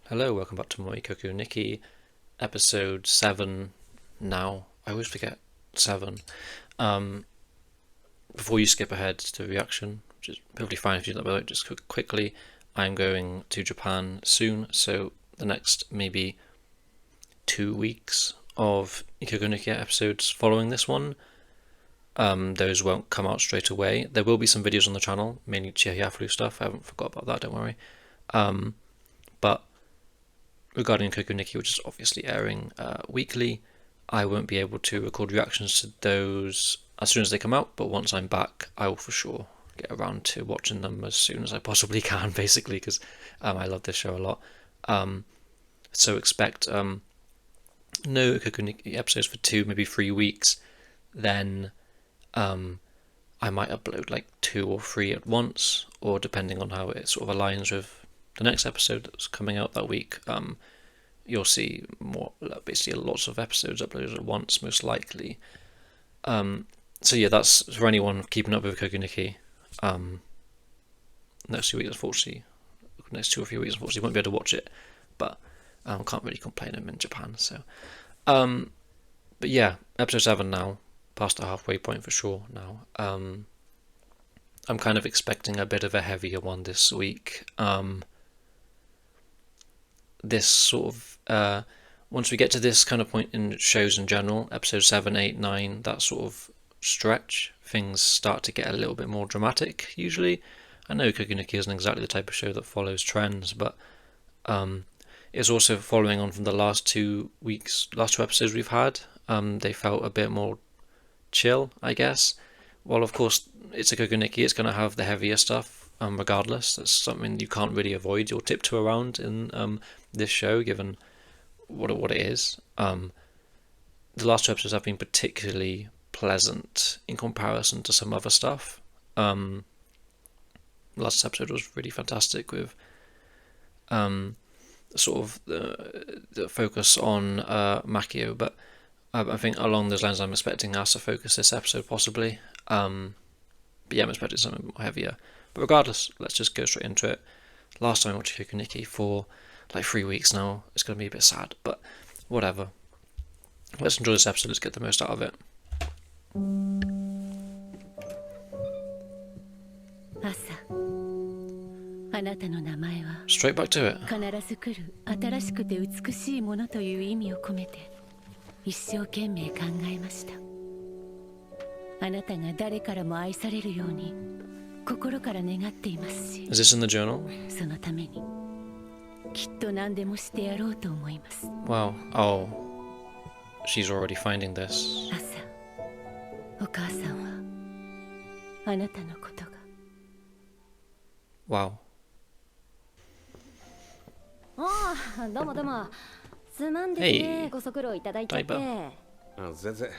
Hello, welcome back to my Ikoku Nikki, episode 7 now. I always forget 7. Before you skip ahead to the reaction, which is perfectly fine if you do that, but just quickly, I'm going to Japan soon, so the next maybe 2 weeks of Ikoku Nikki episodes following this one, those won't come out straight away. There will be some videos on the channel, mainly Chihiaflu stuff. I haven't forgot about that, don't worry. But regarding Ikoku Nikki, which is obviously airing weekly, I won't be able to record reactions to those as soon as they come out, but once I'm back, I will for sure get around to watching them as soon as I possibly can, basically, because I love this show a lot. So expect no Ikoku Nikki episodes for 2, maybe 3 weeks, then I might upload like 2 or 3 at once, or depending on how it sort of aligns with the next episode that's coming out that week, you'll see more, basically lots of episodes uploaded at once, most likely. So yeah, that's for anyone keeping up with Ikoku Nikki. Next 2 weeks, unfortunately, next 2 or 3 weeks, unfortunately, won't be able to watch it, but can't really complain. I'm in Japan, so. But yeah, episode 7 now, past the halfway point for sure now. I'm kind of expecting a bit of a heavier one this week. This sort of once we get to this kind of point in shows in general, episode 7, 8, 9, that sort of stretch, things start to get a little bit more dramatic usually. I know Ikoku Nikki isn't exactly the type of show that follows trends, but it's also following on from the last 2 episodes we've had. They felt a bit more chill, I guess. Well, of course, it's Ikoku Nikki, it's going to have the heavier stuff, regardless. That's something you can't really avoid or tiptoe around in this show, given what it is. The last 2 episodes have been particularly pleasant in comparison to some other stuff. Last episode was really fantastic with sort of the focus on Makio, but I think along those lines I'm expecting us to focus this episode possibly. But yeah, I'm expecting something more heavier. But regardless, let's just go straight into it. Last time I watched Ikoku Nikki for like 3 weeks now. It's going to be a bit sad, but whatever. Let's enjoy this episode. Let's get the most out of it. Straight back to it. 必ず来る新しくて美しいものという意味を込めて一生懸命考えました。あなたが誰からも愛されるように心から願っていますし、 Is this in the journal? そのためにきっと何でもしてやろうと思います。 Wow. Oh, she's already finding this. 朝、お母さんはあなたのことが。 Wow. ああ、どうもどうも。すまんですね、ご足労いただいちゃって。あ、全然。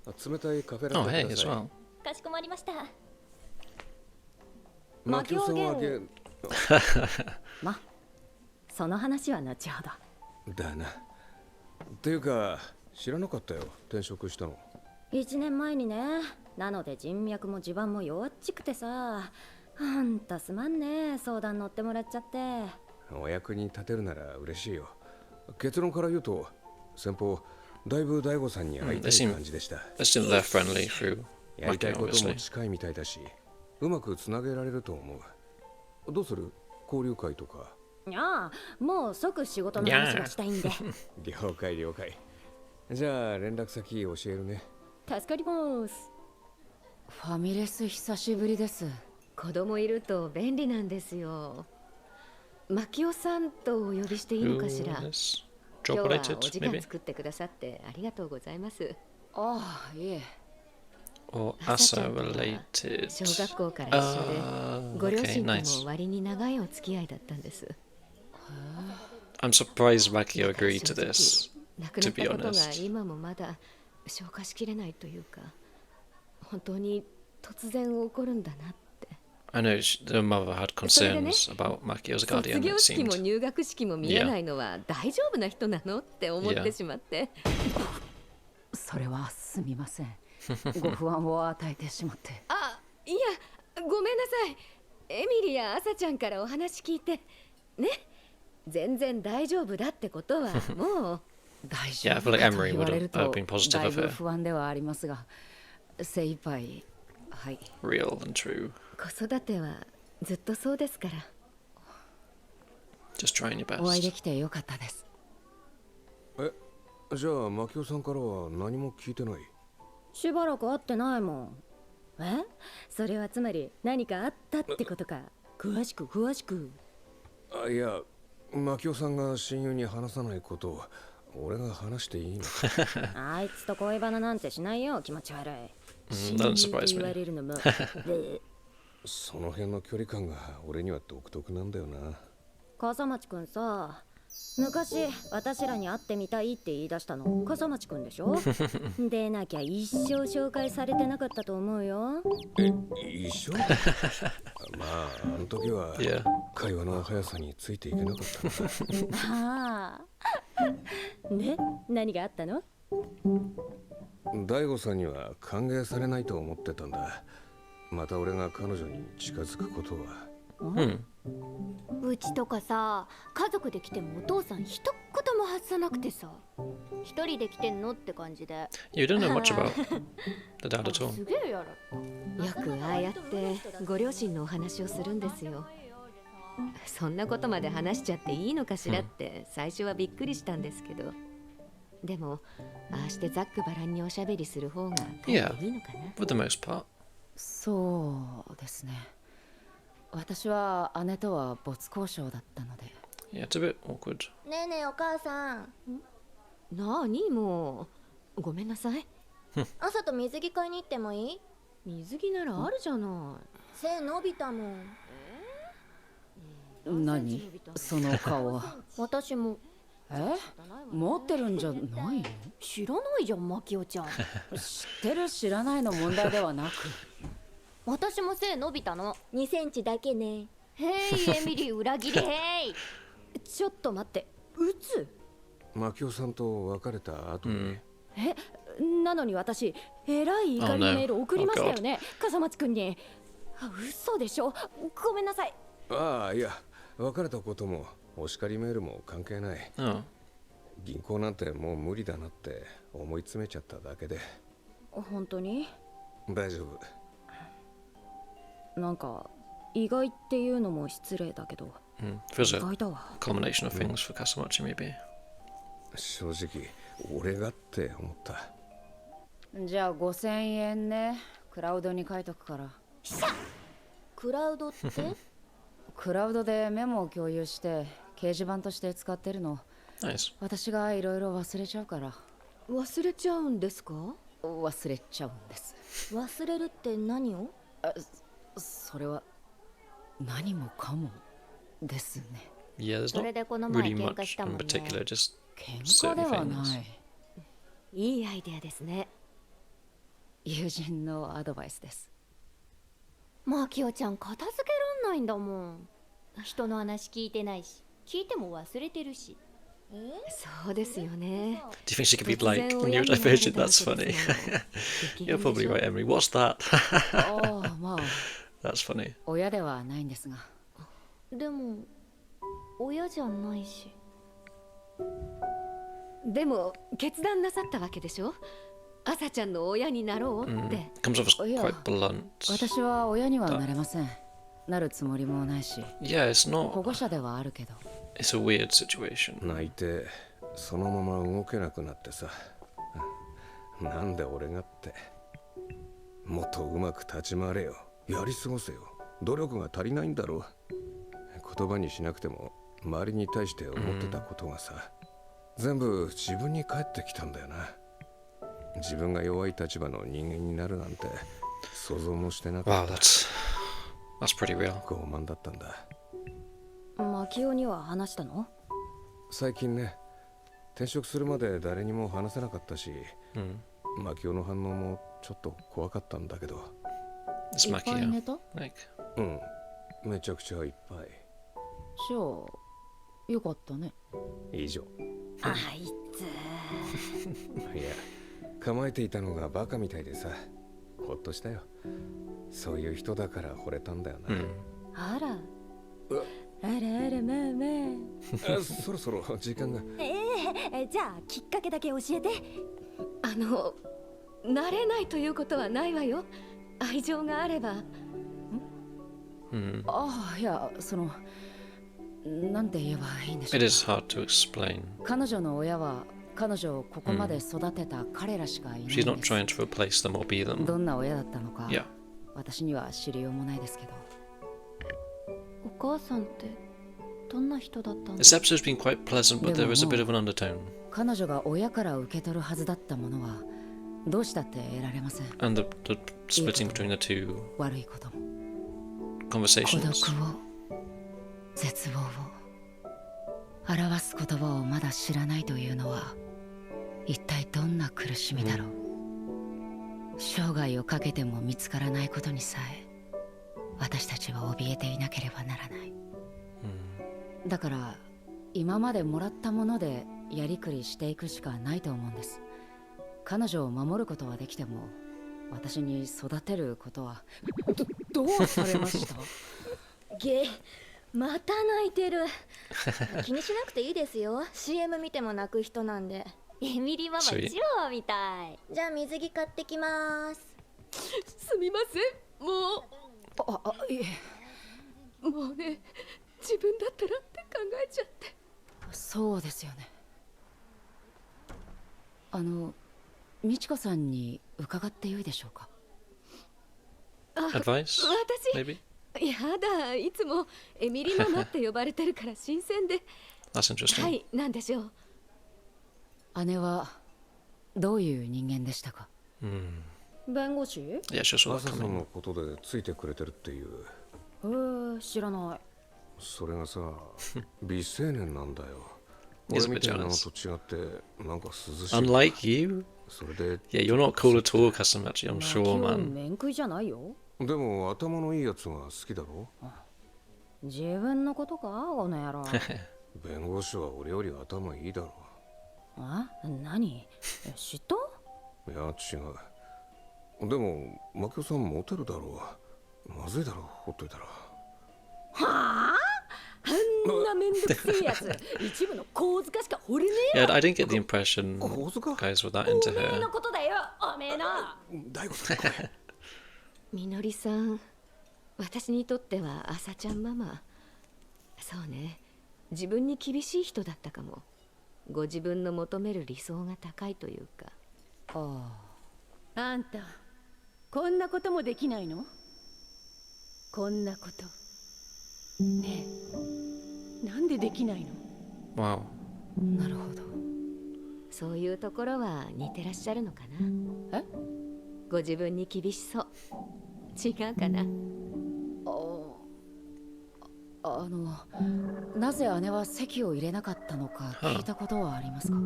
冷たいカフェラ Oh, テ hey, くだ as さい。 well. かしこまりました。マキオさんはま、その話は後ほど。だな。っていうか、知らなかったよ、転職したの。1年前にね。なので人脈も地盤も弱っちくてさ。あんたすまんね、相談乗ってもらっちゃって。お役に立てるなら嬉しいよ。結論から言うと、先方、だいぶ大悟さんに会いたい感じでした。They seem they're friendly through やりたい Makio, ことも obviously. 近いみたいだし、うまくつなげられると思う。どうする？交流会とか。ああ、もう即仕事の話がしたいんで。了解了解。じゃあ連絡先教えるね。助かります。ファミレス久しぶりです。子供いると便利なんですよ。マキオさんとお呼びしていいのかしら。 Ooh, this 今日 job は related, お時間 maybe? 作ってくださってありがとうございます。ああ、いえ。Or 朝ちゃ Asa んとは related. 小学校から一緒で、 ご両 Okay, 親と nice. も割に長いお付き合いだったんです。 I'm surprised Makio agreed to 正直 this. 亡くなったことが honest. 今もまだ消化しきれないというか、本当に突然起こるんだなって。 I know the mother had concerns about Makio's 卒 guardian, 業 it 式も seemed. 入学式も見えないのは大丈夫な人なのって思ってしまって。それはすみません。ご不安を与えてしまって。あ、いや、ごめんなさい。エミリやアサちゃんからお話聞いて。ね。全然大丈夫だってことはもう大丈 Yeah, I 夫 feel like かと Emiri 言わ would れる have と been positive だい of ぶ her. 不安ではありますが、精一杯、はい。 Real and true. 子育てはずっとそうですから。 Just trying your お会いで best. きてよかったです。じゃあマキオさんからは何も聞いてない？しばらく会ってないもん。それはつまり何かあったってことか。詳しく。あ、いや、マキオさんが親友に話さないことを俺が話していいの？あいつと恋バナなんてしないよ、気持ち悪い。 doesn't 親友 surprise と言 me. われるのもその辺の距離感が俺には独特なんだよな。笠町くんさ、昔私らに会ってみたいって言い出したの笠町くんでしょ。でなきゃ一生紹介されてなかったと思うよ。一緒？まああの時は Yeah. 会話の速さについていけなかったんだ。ああ。で、何があったの？大悟さんには歓迎されないと思ってたんだ。また俺が彼女に近づくことは。うちとかさ、家族で来てもお父さん一言も発さなくてさ、一人で来てんのって感じで。 You don't know much about the dad at all. すげえやら。よくああやってご両親のお話をするんですよ。そんなことまで話しちゃっていいのかしらって最初はびっくりしたんですけど、でもああしてざっくばらんにおしゃべりする方がかえっていいのかな。 For the most part. そうですね。私は姉とは没交渉だったので。 Yeah, it's a bit awkward. ねえねえお母さん、なあにもうごめんなさい。朝と水着買いに行ってもいい？水着ならあるじゃない。背伸びたもん。何その顔は？私も。持ってるんじゃないの？知らないじゃんマキオちゃん。知ってる知らないの問題ではなく、私も背伸びたの。2センチだけね。へいエミリー裏切りへい。ちょっと待って、うつ？マキオさんと別れた後に、なのに私えらい怒りのメール送りましたよね、笠松くんに。嘘でしょ。ごめんなさい。ああ、いや、別れたこともお叱りメールも関係ない。 Oh. 銀行なんてもう無理だなって思い詰めちゃっただけで。本当に？大丈夫。なんか意外っていうのも失礼だけど、 Feels 意 a 外だわ。 combination of things for Kasamachi, maybe. 正直俺がって思った。じゃあ5000円ね。クラウドに書いとくから。クラウドってクラウドでメモを共有して掲示板として使ってるの。 Nice. 私がいろいろ忘れちゃうから。忘れちゃうんですか？忘れちゃうんです。忘れるって何を？それは何もかもですね。 Yeah, there's そ not れでこの前 really 喧嘩 much したも in んね。 particular, just 喧嘩 certain では things. ない。いいアイデアですね。友人のアドバイスです。マキオちゃん片付けらんないんだもん。人の話聞いてないし、聞いても忘れてるし。そうですよね。 Do you think she could be like neurodivergent? That's funny. You're probably right, Emily. What's that? ああ、まあ That's funny. 親ではないんですが。でも親じゃないし。でも決断なさったわけでしょ。朝ちゃんの親になろうって。 Comes off as Yeah. quite blunt. 私は親にはなれません。なるつもりもないし、 Yeah, it's 保 not. 護者ではあるけど。 It's a weird situation. 泣いてそのまま動けなくなってさ。なんで俺がって。もっとうまく立ち回れよ。やり過ごせよ。努力が足りないんだろう。言葉にしなくても周りに対して思ってたことがさ、全部自分に返ってきたんだよな。自分が弱い立場の人間になるなんて想像もしてなか Wow, った。 that's pretty real. 傲慢だったんだ。マキオには話したの？最近ね、転職するまで誰にも話せなかったし、マキオの反応もちょっと怖かったんだけど。 It's いっぱい Maki. 寝た？ Like, めちゃくちゃいっぱい。じゃあよかったね。以上。あいつ。いや、構えていたのがバカみたいでさ、ほっとしたよ。そういう人だから惚れたんだよな。あら。あらあらまあまそろそろ時間が。じゃあきっかけだけ教えて。慣れないということはないわよ。愛情があれば。ああ、いや、なんて言えばいいんでしょ It う is hard to explain. 彼女の親は彼女をここまで育てた彼らしかいないん She's です not trying to replace them or be ど them. んな親だったのか Yeah. 私には知りようもないですけどお母さんってどんな人だったの？ This episode's been quite pleasant, but there is a bit of an undertone. 彼女が親から受け取るはずだったものはどうしたって得られません And the splitting between the two 悪いことも孤 conversations. 独を絶望を表す言葉をまだ知らないというのは一体どんな苦しみだろう、生涯をかけても見つからないことにさえ私たちは怯えていなければならない、だから今までもらったものでやりくりしていくしかないと思うんです。彼女を守ることはできても私に育てることはどうされましたまた泣いてる。気にしなくていいですよ。 CM 見ても泣く人なんで。エミリママ超みたい。じゃあ水着買ってきます。すみません、もいえうもうね、自分だったらって考えちゃって。そうですよね。美智子さんに伺ってよいでしょうか。 Advice? 私 Maybe? やだ、いつもエミリママって呼ばれてるから新鮮で。 That's interesting. はい、なんでしょう。姉はどういう人間でしたか。弁護士？ Yeah, sure, so 朝 that's さん coming. のことでついてくれてるっていう。知らない。それがさ、美青年なんだよ。 He's a 俺 bit みたいなの jealous. と違ってなんか涼しい。 Unlike you? それで Yeah, you're not cool at all, Kasamachi, I'm 泣き sure, を man. 面食いじゃないよ。でも頭のいいやつが好きだろ。自分のことかこの野郎。弁護士は俺より頭いいだろ。何？嫉妬？いや違う。でもマキオさんモテるだろう。まずいだろう、ほっといたら。あんなめんどくせえやつ、一部の小塚しか惚れねえ Yeah, I didn't get the impression 小塚 guys were that into おめえの her. ことだよ、おめえの。大悟さんこれ。みのりさん、私にとっては朝ちゃんママ。そうね、自分に厳しい人だったかも。ご自分の求める理想が高いというか。あんたこんなこともできないの？こんなことねえ、なんでできないの？ Wow. なるほど。そういうところは似てらっしゃるのかな。ご自分に厳しそう。違うかな。なぜ姉は籍を入れなかったのか聞いたことはありますか。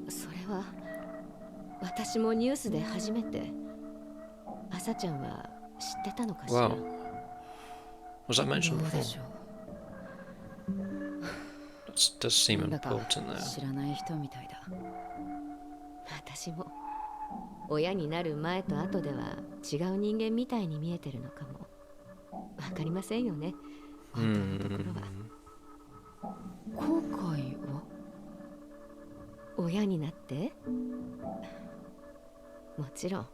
それは私もニュースで初めて。朝ちゃんは知ってたのかしら。 Wow. Was that ど mentioned うで before? しょう。 That does seem なんだか important though. 知らない人みたいだ。私も親になる前と後では違う人間みたいに見えてるのかも。わかりませんよね、本当のところは。後悔は親になってもちろん。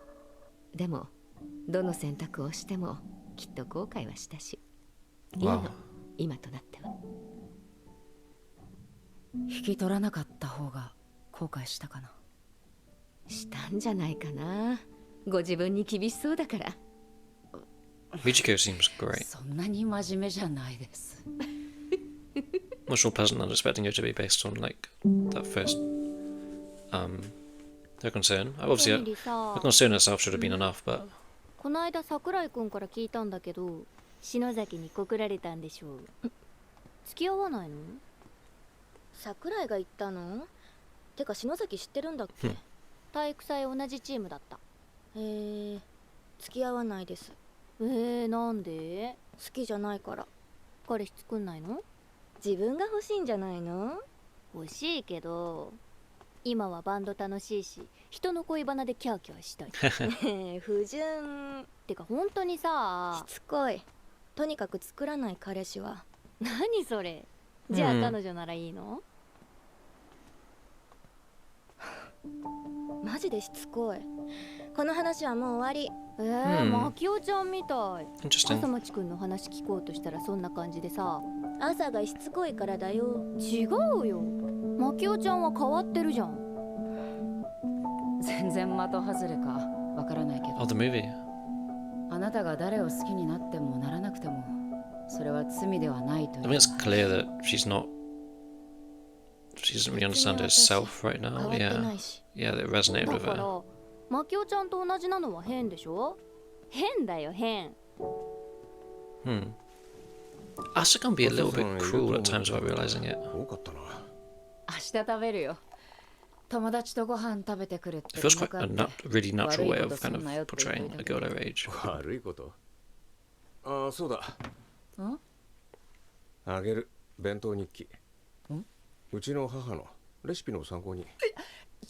でもどの選択をしてもきっと後悔はしたし、いいの、 Wow. 今となっては。引き取らなかった方が後悔したかな。したんじゃないかな。ご自分に厳しそうだから。 Michiko seems great. そんなに真面目じゃないです。 Much more pleasant than expecting her to be based on like that first her concern. Obviously エミリさ her concern herself should have been enough, but この間桜井くんから聞いたんだけど、篠崎に告られたんでしょう。付き合わないの？桜井が言ったの？てか篠崎知ってるんだっけ？体育祭同じチームだった。付き合わないです。なんで？好きじゃないから。彼氏作んないの？自分が欲しいんじゃないの？欲しいけど今はバンド楽しいし、人の恋バナでキャーキャーしたい。不純ってか本当にさ、しつこい。とにかく作らない彼氏は何それ。じゃあ彼女ならいいの？マジでしつこい。この話はもう終わり。マキオちゃんみたい。朝 Interesting. 町くんの話聞こうとしたらそんな感じでさ、朝がしつこいからだよ。違うよ。マキオちゃんは変わってるじゃん。全然的外れかわからないけ Oh, ど、 the movie. あなたが誰を好きになってもならなくてもそれは罪ではないとい I う think it's clear that she's not. She doesn't really understand herself right 変 now. わってな Yeah. いし。 Yeah, that resonated だ with か her. らマキオちゃんと同じなのは変でしょ。変だよ変。 Asa can be a little bit cruel at times without realizing it. 多かったな。明日食べるよ。友達とご飯食べてくるって It feels 連 quite 絡あ a って really natural way of 悪いことす kind んな of よって portraying a girl her age. 悪いこと？ああ、そうだ。ん？あげる弁当日記。うちの母のレシピの参考に。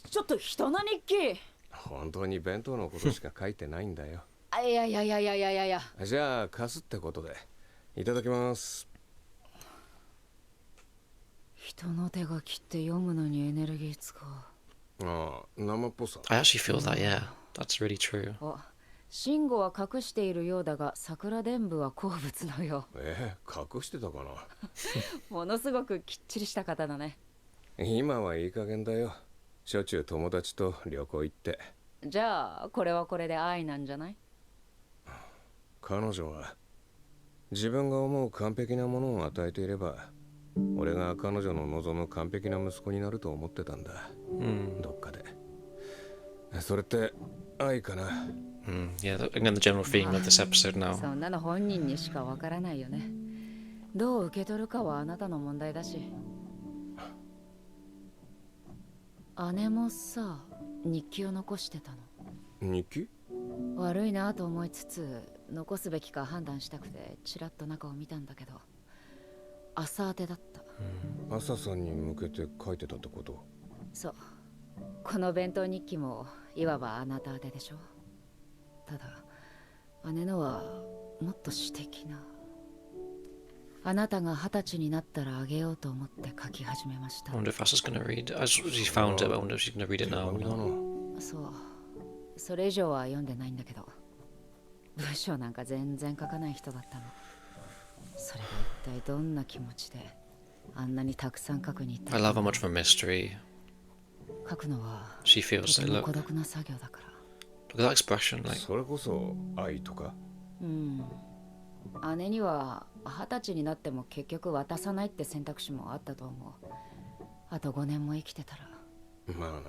ちょっと人の日記。本当に弁当のことしか書いてないんだよ。あ、いやいやいやいやいやいやいや。じゃあ貸すってことでいただきます。人の手書きって読むのにエネルギー使う。ああ、生っぽさ。 I actually feel that, yeah. That's really true. あ、慎吾は隠しているようだが桜伝部は好物のよ隠してたかな。ものすごくきっちりした方だね。今はいい加減だよ。しょっちゅう友達と旅行行って。じゃあこれはこれで愛なんじゃない？彼女は自分が思う完璧なものを与えていれば俺が彼女の望む完璧な息子になると思ってたんだ、どっかで。それって愛かな。Yeah, again, the general theme of this episode そ now. んなの本人にしかわからないよね。どう受け取るかはあなたの問題だし。姉もさ、日記を残してたの。日記？悪いなと思いつつ残すべきか判断したくてちらっと中を見たんだけど、朝宛てだった。朝さんに向けて書いてたってこと？そう、この弁当日記もいわばあなた宛てでしょ。ただ姉のはもっと詩的な。あなたが20歳になったらあげようと思って書き始めました。 I wonder if Asa's gonna read. She found it, but I wonder if she's gonna read it now. 手紙だな。そう、それ以上は読んでないんだけど、文章なんか全然書かない人だったの。それが一体どんな気持ちであんなにたくさん書くに行った I のか love how much of a mystery 書くのは she と feels. て Like, も孤 look 独な作業だから。 at that expression. Like, それこそ愛とか？姉には20歳になっても結局渡さないって選択肢もあったと思う。あと5年も生きてたら。まあ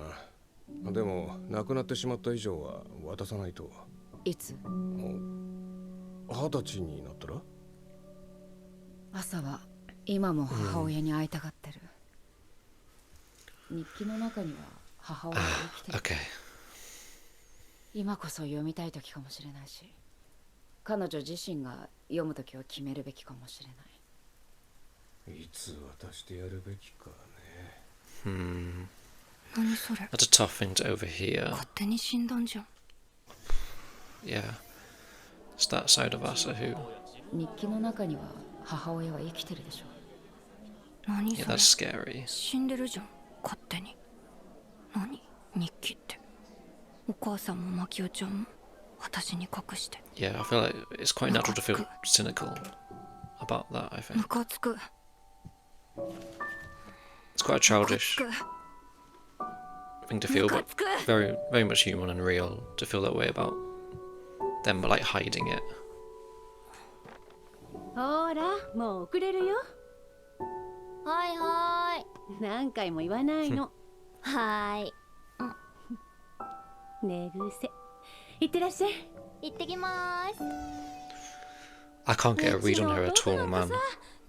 な。でも亡くなってしまった以上は渡さないと。いつ？ 20歳になったら？朝は今も母親に会いたがってる。日記の中には母親が生きてる。 okay. 今こそ読みたい時かもしれないし、彼女自身が読む時を決めるべきかもしれない。いつ渡してやるべきかね。何それ。 That's a tough thing to overhear. 勝手に死んだんじゃん。 Yeah. It's that side of Asa who. 日記の中には母親は生きてるでしょ。何 Yeah, それ。 that's scary. 死んでるじゃん勝手に。何日記って。お母さんもマキオちゃんも私に隠して。 Yeah, I feel like it's quite natural to feel cynical about that, I ム think. カつく。 It's quite a childish thing to feel, but very, very much human and real to feel that way about them, but like hiding it. ほらもう遅れるよ。はいはーい。何回も言わないの。はーい。寝癖。いってらっしゃい。行ってきまーす。 I can't get a read on her at all, man.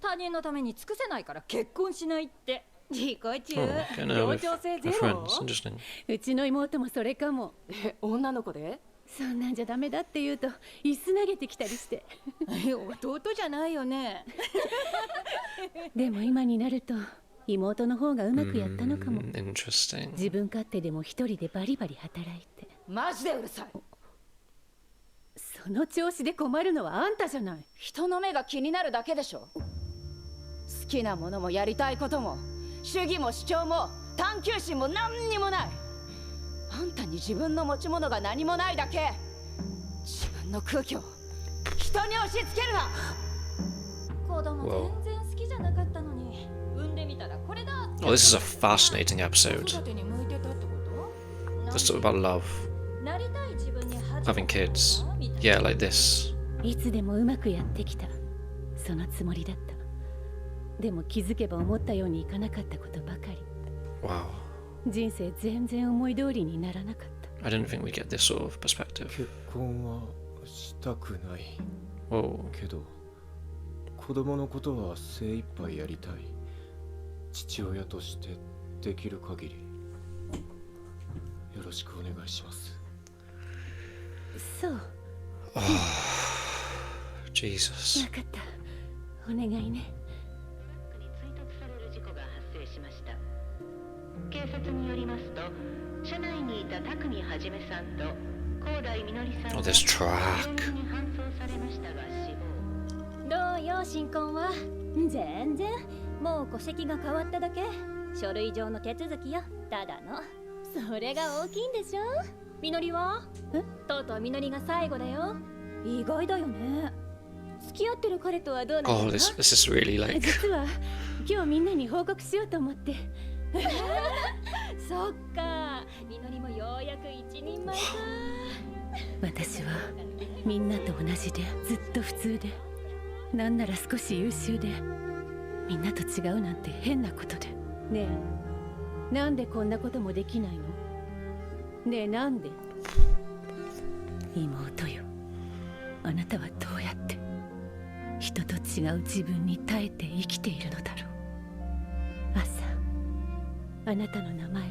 他人のために尽くせないから結婚しないって。自己中。 Oh, getting her 協 with 調性 her ゼ friends. ロ。 Interesting. うちの妹もそれかも。女の子で？そんなんじゃダメだって言うと椅子投げてきたりして。弟じゃないよね。でも今になると妹の方がうまくやったのかも。 Interesting. 自分勝手でも一人でバリバリ働いて。マジでうるさい。その調子で困るのはあんたじゃない。人の目が気になるだけでしょ。好きなものもやりたいことも主義も主張も探求心も何にもない。あんたに自分の持ち物が何もないだけ。自分の空気を人に押し付けるな。子供全然好きじゃなかったのに産んでみたらこれだ。 Oh, this is a fascinating episode. 子育てに向いてたってこと？ Let's talk about love, なりたい自分に恥じ having kids. Yeah, like this. いつでもうまくやってきた。そのつもりだった。でも気づけば思ったようにいかなかったことばかり。 Wow. 人生全然思い通りにならなかった。 I didn't think we'd get this sort of perspective. 結婚はしたくない Whoa. けど子供のことは精一杯やりたい。父親としてできる限りよろしくお願いします。そう、 Jesus. わかった。お願いね。追突される事故が発生しました。警察によりますと、車内にいた匠はじめさんと高台みのりさん Oh, が this track. 病院に搬送されましたが死亡。どうよ新婚は。全然もう戸籍が変わっただけ。書類上の手続きよ、ただの。それが大きいんでしょ。みのりはとうとうみのりが最後だよ。意外だよね。付き合ってる彼とはどうなの？ Oh, this is really like. 実は今日みんなに報告しようと思って。そっか、みのりもようやく一人前か。私はみんなと同じでずっと普通で、なんなら少し優秀で、みんなと違うなんて変なことで。ねえ、なんでこんなこともできないの？ねえ、なんで？妹よ、あなたはどうやって人と違う自分に耐えて生きているのだろう。朝、あなたの名前は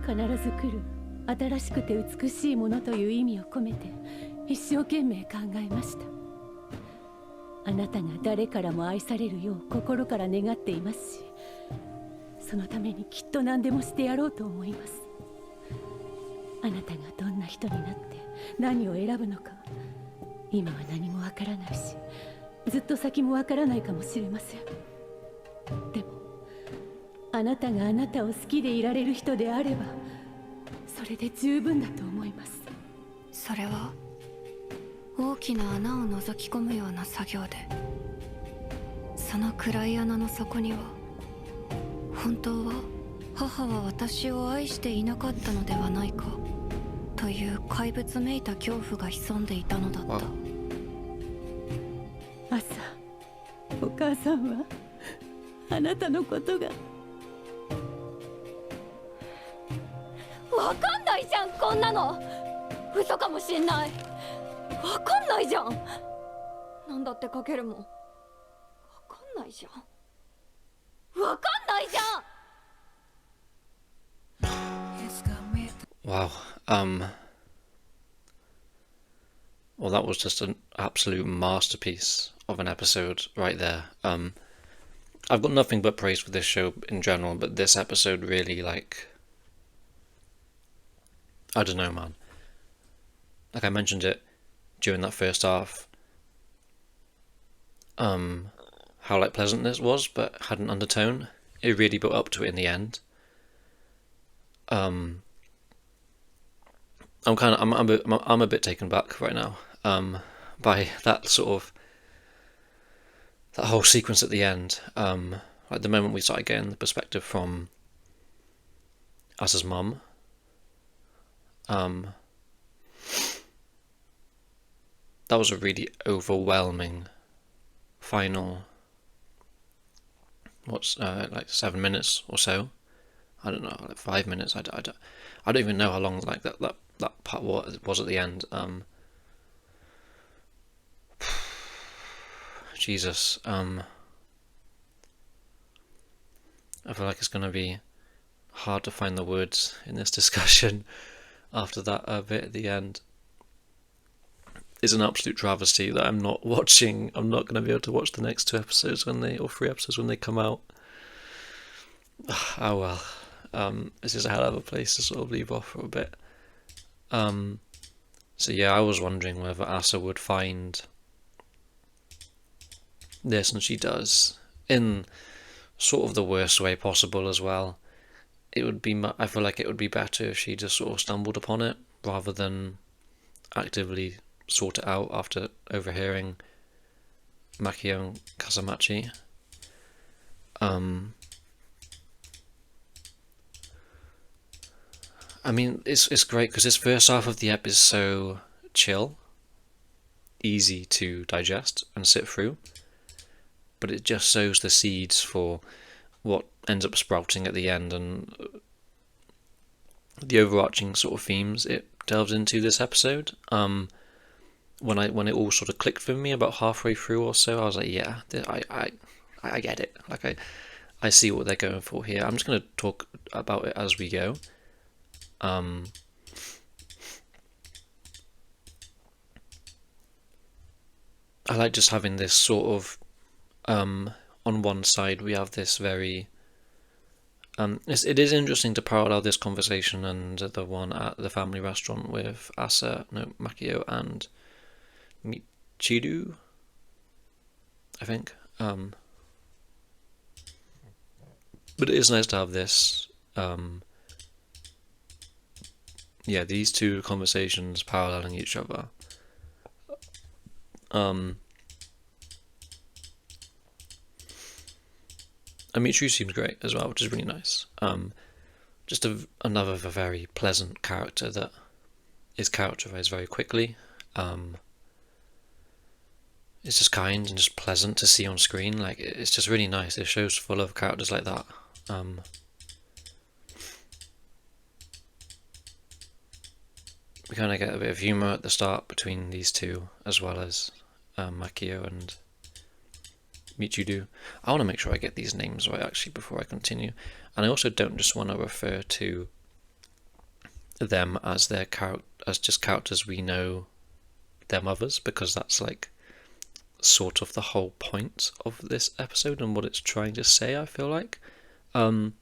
必ず来る新しくて美しいものという意味を込めて一生懸命考えました。あなたが誰からも愛されるよう心から願っていますし、そのためにきっと何でもしてやろうと思います。あなたがどんな人になって何を選ぶのか、今は何もわからないし、ずっと先もわからないかもしれません。でもあなたがあなたを好きでいられる人であれば、それで十分だと思います。それは大きな穴を覗き込むような作業で、その暗い穴の底には本当は母は私を愛していなかったのではないかという怪物めいた恐怖が潜んでいたのだった。朝、お母さんはあなたのことが。わかんないじゃん、こんなの。嘘かもしんない。わかんないじゃん。なんだってかけるもん。わかんないじゃん。わかんないじゃん。 Wow. Well, that was just an absolute masterpiece of an episode right there. I've got nothing but praise for this show in general, but this episode really, like, I don't know, man. Like I mentioned it during that first half, how like pleasant this was, but had an undertone. It really built up to it in the end. I'm a bit taken back right now, by that sort of, that whole sequence at the end. Like the moment we started getting the perspective from Asa's mum. That was a really overwhelming final, like 7 minutes or so. I don't know, like 5 minutes. I don't even know how long like that part was at the end. Jesus. I feel like it's gonna be hard to find the words in this discussion after that bit at the end. It's an absolute travesty that I'm not watching. I'm not gonna be able to watch the next 2 episodes or 3 episodes when they come out. Oh well. This is a hell of a place to sort of leave off for a bit. So yeah, I was wondering whether Asa would find this, and she does, in sort of the worst way possible as well. I feel like it would be better if she just sort of stumbled upon it rather than actively sort it out after overhearing Makio and Kasamachi. I mean, it's great because this first half of the ep is so chill, easy to digest and sit through, but it just sows the seeds for what ends up sprouting at the end, and the overarching sort of themes it delves into this episode. When it all sort of clicked for me about halfway through or so, I was like, yeah, I get it. Like I see what they're going for here. I'm just going to talk about it as we go. I like just having this sort of on one side we have this very it is interesting to parallel this conversation and the one at the family restaurant with Makio and Michiru, I think. But it is nice to have this these two conversations paralleling each other. And Michiru seems great as well, which is really nice. Just another very pleasant character that is characterized very quickly. It's just kind and just pleasant to see on screen. Like, it's just really nice. This show's full of characters like that. We kind of get a bit of humour at the start between these two, as well as Makio and Michiru. I want to make sure I get these names right actually before I continue, and I also don't just want to refer to them as as just characters we know their mothers, because that's like sort of the whole point of this episode and what it's trying to say, I feel like. Hopefully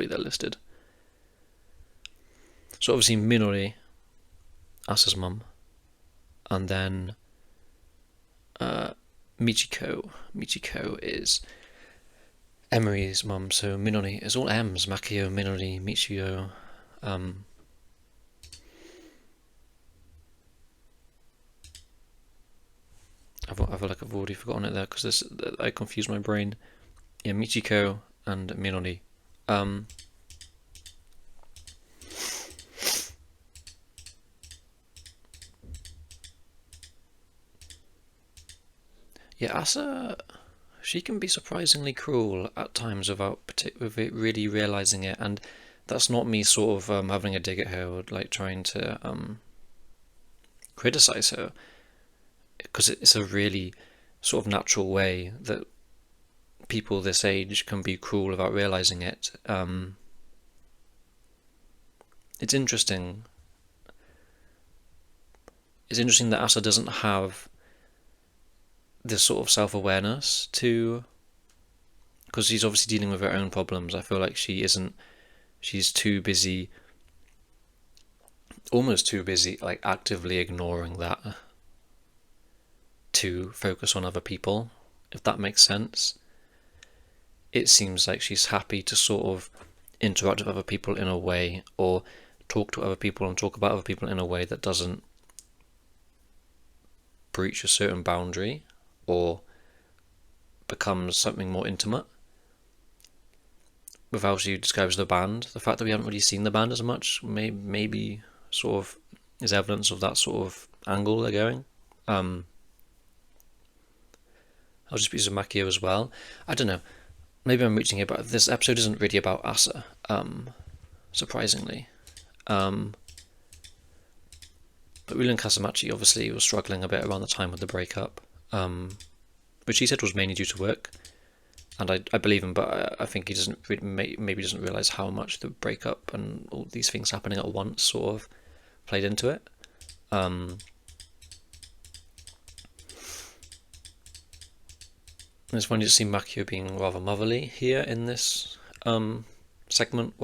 they're listed. So obviously Minori, Asa's mum, and then Michiko. Michiko is Emiri's mum, so Minori is all M's. Makio, Minori, Michio. I feel like I've already forgotten it there because I confused my brain. Yeah, Michiko and Minori. Yeah, Asa, she can be surprisingly cruel at times without really realizing it, and that's not me sort of having a dig at her or like trying to criticize her, because it's a really sort of natural way that people this age can be cruel without realizing it. It's interesting. It's interesting that Asa doesn't have this sort of self-awareness because she's obviously dealing with her own problems. I feel like she's too busy, almost too busy, like actively ignoring that to focus on other people, if that makes sense. It seems like she's happy to sort of interact with other people in a way, or talk to other people and talk about other people in a way that doesn't breach a certain boundary or becomes something more intimate. With how she describes the band, the fact that we haven't really seen the band as much maybe sort of is evidence of that sort of angle they're going. I'll just use Makio as well. I don't know, maybe I'm reaching it, but this episode isn't really about Asa, surprisingly. But Ryulen Kasamachi obviously was struggling a bit around the time of the breakup, which he said was mainly due to work, and I believe him, but I think he maybe doesn't realise how much the breakup and all these things happening at once sort of played into it. It's funny to see Makio being rather motherly here in this segment,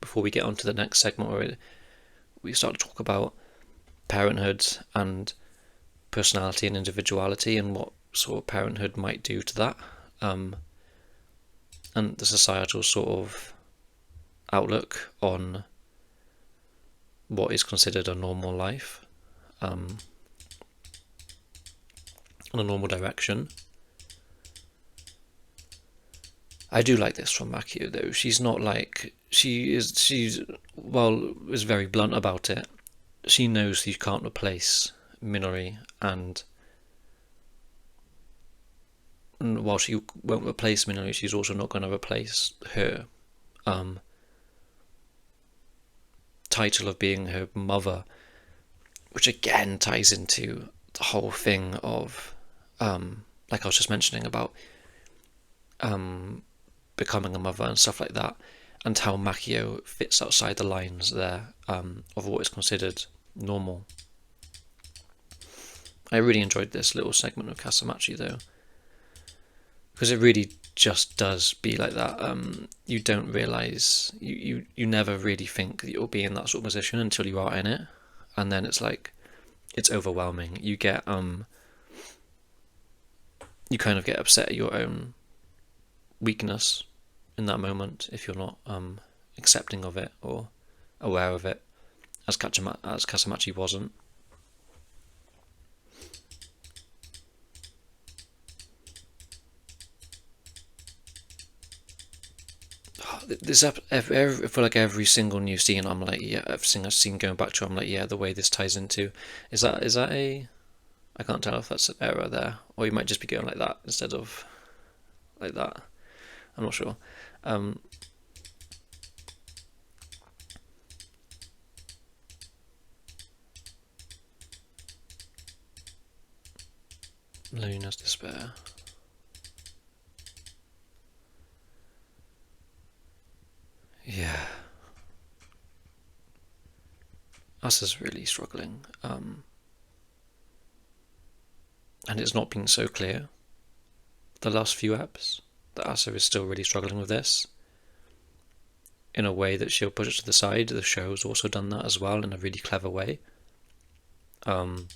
before we get on to the next segment where we start to talk about parenthood and personality and individuality and what sort of parenthood might do to that, and the societal sort of outlook on what is considered a normal life, and a normal direction. I do like this from Makio though. She's not like, she's very blunt about it. She knows you can't replace Minori, and while she won't replace Minori, she's also not going to replace her title of being her mother, which again ties into the whole thing of like I was just mentioning about becoming a mother and stuff like that, and how Makio fits outside the lines there of what is considered normal. I really enjoyed this little segment of Kasamachi though, because it really just does be like that. You don't realise, you never really think that you'll be in that sort of position until you are in it, and then it's like, it's overwhelming. You get you kind of get upset at your own weakness in that moment if you're not accepting of it or aware of it, as Kasamachi wasn't. This for like every single new scene, I'm like, yeah, every single scene going back to, I'm like, yeah, the way this ties into, is that a, I can't tell if that's an error there, or you might just be going like that instead of like that. I'm not sure. Luna's despair. Yeah. Asa's really struggling. And it's not been so clear the last few eps that Asa is still really struggling with this. In a way that she'll push it to the side. The show's also done that as well in a really clever way. And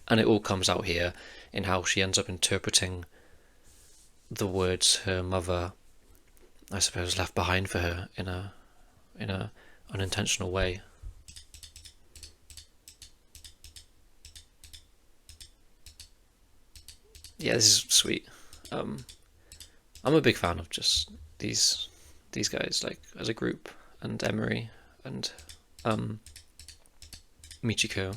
it all comes out here in how she ends up interpreting the words her mother, I suppose, left behind for her in a unintentional way. Yeah, this is sweet. I'm a big fan of just these guys, like as a group, and Emiri and Michiko.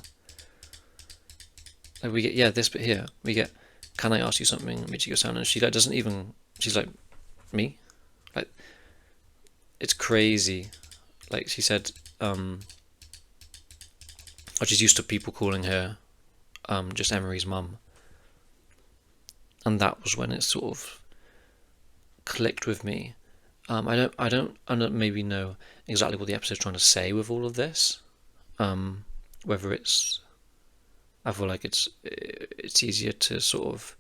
Like we get this bit here. We get, can I ask you something, Michiko-san? And she like doesn't even. She's like, me. Like, it's crazy. Like she said, she's used to people calling her just Emiri's mum, and that was when it sort of clicked with me. I don't maybe know exactly what the episode's trying to say with all of this. Whether it's, I feel like it's easier to sort of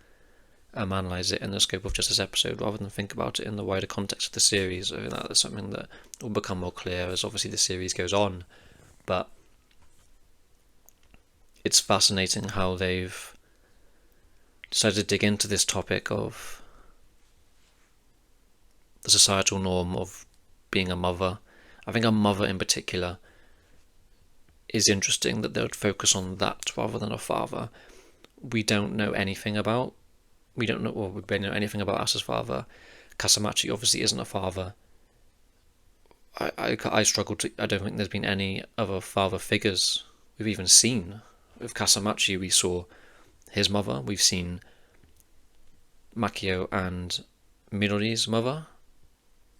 analyse it in the scope of just this episode rather than think about it in the wider context of the series. I think that's something that will become more clear as obviously the series goes on. But it's fascinating how they've decided to dig into this topic of the societal norm of being a mother. I think a mother in particular is interesting that they would focus on that rather than a father. We don't know anything about. We don't know. Well, we barely know anything about Asa's father. Kasamachi obviously isn't a father. I struggle to. I don't think there's been any other father figures we've even seen. With Kasamachi, we saw his mother. We've seen Makio and Minori's mother.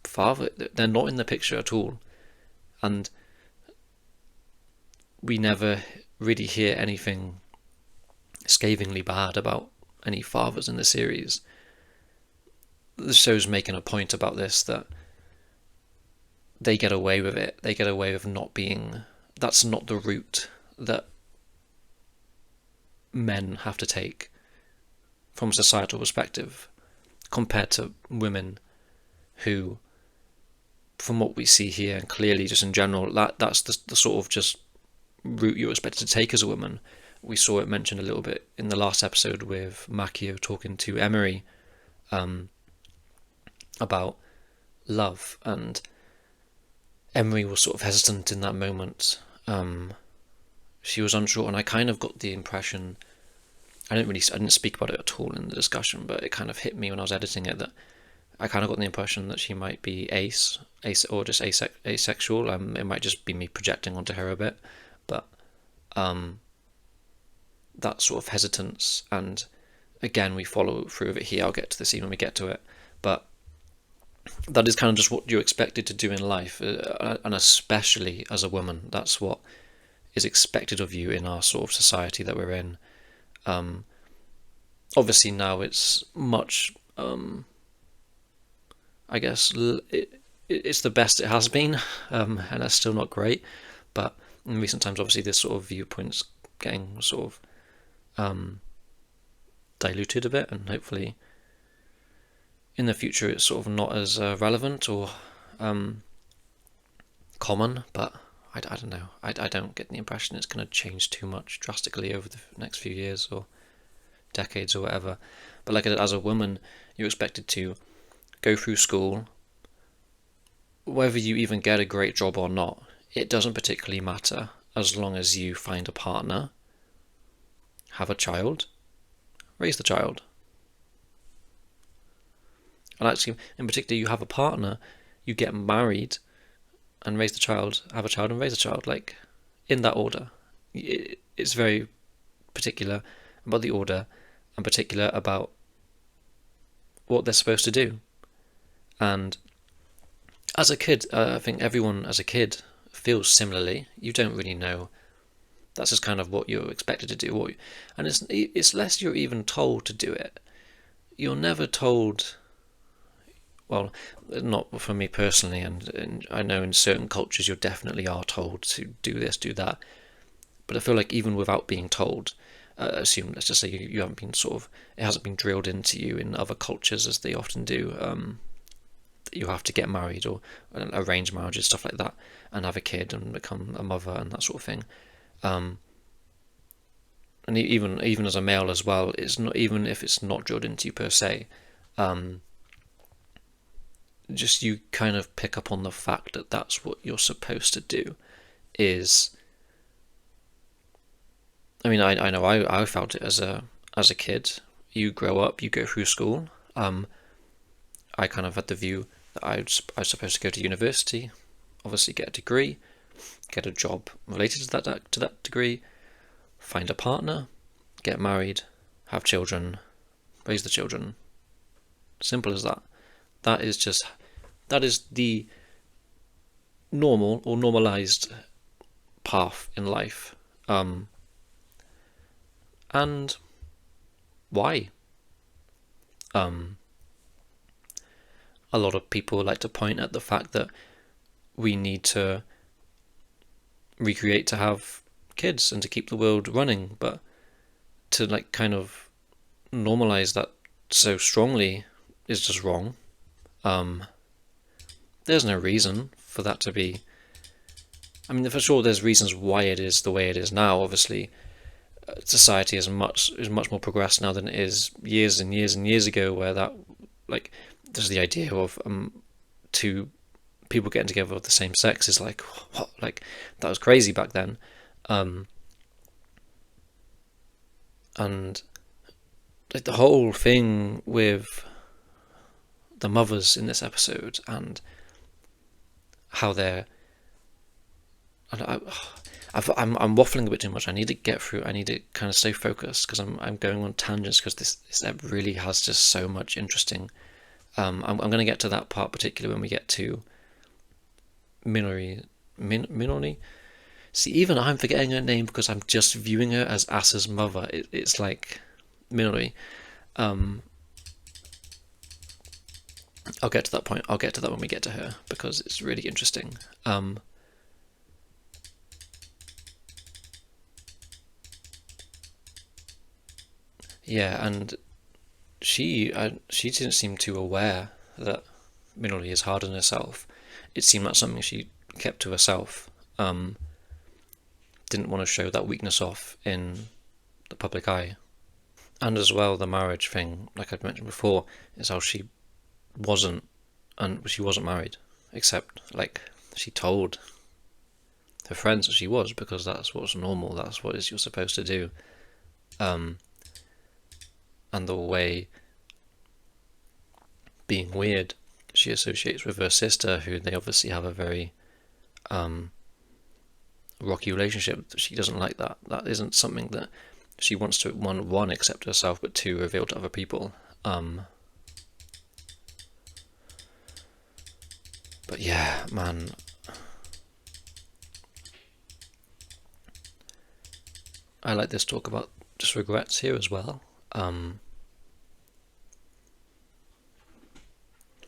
Father, they're not in the picture at all, and we never really hear anything scathingly bad about any fathers in the series. The show's making a point about this, that they get away with it. They get away with not being. That's not the route that men have to take from a societal perspective compared to women who, from what we see here and clearly just in general, that's the sort of just route you're expected to take as a woman. we saw it mentioned a little bit in the last episode with Makio talking to Emiri about love, and Emiri was sort of hesitant in that moment. She was unsure, and I kind of got the impression, I didn't speak about it at all in the discussion, but it kind of hit me when I was editing it that I kind of got the impression that she might be ace or just asexual. It might just be me projecting onto her a bit, but that sort of hesitance, and again we follow through of it here. I'll get to the scene when we get to it, but that is kind of just what you're expected to do in life, and especially as a woman, that's what is expected of you in our sort of society that we're in. Obviously now it's much, I guess it's the best it has been, and it's still not great, but in recent times obviously this sort of viewpoint's getting sort of diluted a bit, and hopefully in the future it's sort of not as relevant or common, but I don't know. I don't get the impression it's going to change too much drastically over the next few years or decades or whatever. But like as a woman, you're expected to go through school. Whether you even get a great job or not, it doesn't particularly matter as long as you find a partner, have a child, raise the child. And actually, in particular, you have a partner, you get married and raise the child, have a child and raise a child, like in that order. It's very particular about the order and particular about what they're supposed to do. And as a kid, I think everyone as a kid feels similarly. You don't really know. That's just kind of what you're expected to do. And it's less you're even told to do it. You're never told, well, not for me personally, and I know in certain cultures you definitely are told to do this, do that. But I feel like even without being told, let's just say you haven't been it hasn't been drilled into you in other cultures as they often do, that you have to get married or arrange marriages, stuff like that, and have a kid and become a mother and that sort of thing. And even as a male as well, it's not, even if it's not drilled into you per se, just you kind of pick up on the fact that that's what you're supposed to do. I mean, I know I felt it as a kid. You grow up, you go through school. I kind of had the view that I was supposed to go to university, obviously get a degree, get a job related to that degree, find a partner, get married, have children, raise the children. Simple as that. That is the normal or normalized path in life. And why? A lot of people like to point at the fact that we need to recreate to have kids and to keep the world running, but to like kind of normalize that so strongly is just wrong. There's no reason for that to be. I mean, for sure there's reasons why it is the way it is now. Obviously society is much more progressed now than it is years and years and years ago, where that, like, there's the idea of two people getting together of the same sex is like, what? Like, that was crazy back then. And like the whole thing with the mothers in this episode and how they're, I'm waffling a bit too much. I need to get through. I need to kind of stay focused because I'm going on tangents because this really has just so much interesting. I'm going to get to that part particularly when we get to Minori. See, even I'm forgetting her name because I'm just viewing her as Asa's mother. It's like Minori. I'll get to that point. I'll get to that when we get to her because it's really interesting. Yeah, and she didn't seem too aware that Minori is hard on herself. It seemed like something she kept to herself. Didn't want to show that weakness off in the public eye. And as well, the marriage thing, like I'd mentioned before, is how she wasn't married, except like she told her friends that she was, because that's what's normal, that's what you're supposed to do. And the way being weird she associates with her sister, who they obviously have a very rocky relationship. She doesn't like that. That isn't something that she wants to one accept herself, but two reveal to other people. But yeah, man, I like this talk about just regrets here as well.